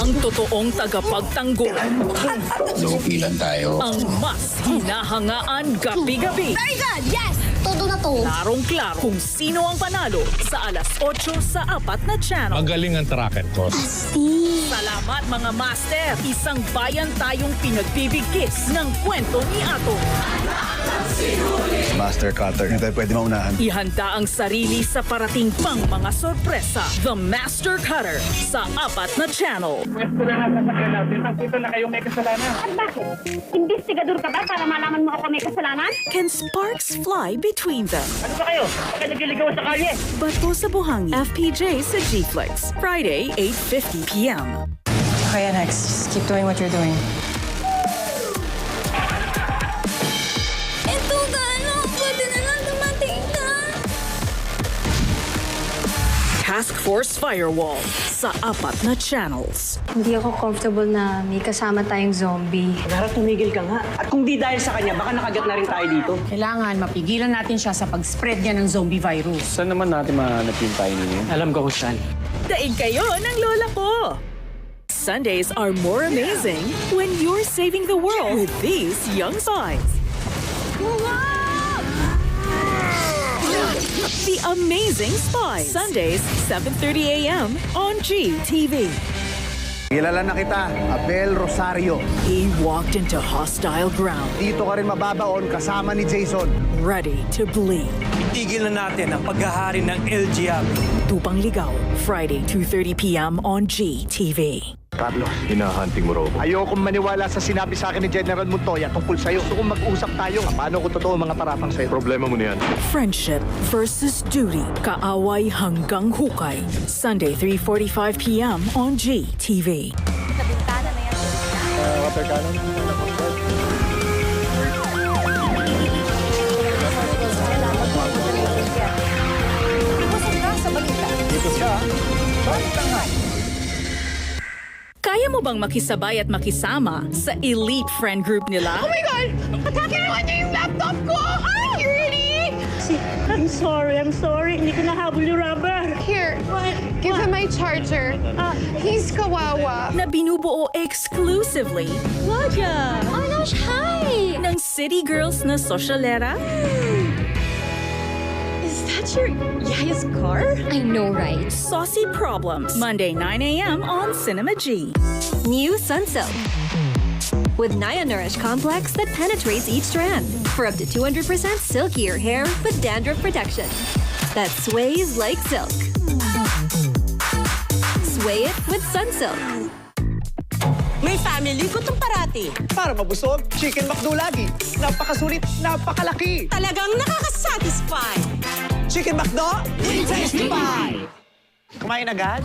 Ang totoong tagapagtanggol. Lupi lang tayo. Ang mas hinahangaan gabi-gabi. Very good! Yes! Todo na to. Klarong-klaro kung sino ang panalo sa alas 8 sa 4 na channel. Magaling ang track and course. Salamat mga master! Isang bayan tayong pinagbibigkis ng kwento ni Ato. Master Cutter, hindi tayo pwede maunahan. Ihanda ang sarili sa parating pang mga sorpresa. The Master Cutter sa 4 na channel. Pwesto na nga sasakyan natin. Nakita na kayong may kasalanan. At bakit? Investigador ka ba para malaman mo ako may kasalanan? Can sparks fly between them? Ano ba kayo? Bakit nagliligaw sa kalye? Bato sa Buhangi, FPJ sa G-Flex. Friday, 8:50 p.m. Okay, next. Just keep doing what you're doing. Ito gano, pwede na lang dumating na. Task Force Firewall sa 4 na channels. Hindi ako comfortable na may kasama tayong zombie. Darat, tumigil ka nga. At kung di dahil sa kanya, baka nakagat na rin tayo dito. Kailangan mapigilan natin siya sa pag-spread niya ng zombie virus. Saan naman natin mahanap yung tiny yun? Alam ko kung saan. Daig kayo ng lola ko! Sundays are more amazing when you're saving the world with these young spies. The Amazing Spies. Sundays, 7:30 a.m. on GTV. Kilala na kita, Abel Rosario. He walked into hostile ground, Dito ka rin mababaon kasama ni Jason. ready to bleed. Tigil na natin ang paghahari ng El Diablo. Tupang Ligaw, Friday, 2:30 p.m. on GTV. Carlos, Hinahunting mo raw ba? ayokong maniwala sa sinabi sa akin ni General Montoya tungkol sa'yo. Gusto kong mag-usap tayo. Paano kung totoo ang mga paratang sa'yo? Problema mo na yan. Friendship versus duty. Kaaway hanggang hukay. Sunday, 3:45 p.m. on GTV. Sa bintana na yan. Water cannon? Ibusog ka sa balita. Dito siya. Bakit lang nga? Kaya mo bang makisabay at makisama sa elite friend group nila? Oh my God! Atake naman niya yung laptop ko! Ay, really? I'm sorry. Hindi ko nahabol yung rubber. Here, give him my charger. He's kawawa. Na binubuo exclusively Claudia! Oh my gosh, hi! ng city girls na sosyalera. Is that your Yaya's car? I know, right? Saucy Problems. Monday, 9 a.m. on Cinema G. New Sunsilk. With Nia Nourish Complex that penetrates each strand for up to 200% silkier hair with dandruff protection. That sways like silk. Sway it with Sunsilk. May family, gutom parati. Para mabusog, Chicken McDo lagi. Napakasulit, napakalaki. Talagang nakakasatisfy. Chicken McDo, tasty pie. Kumain agad?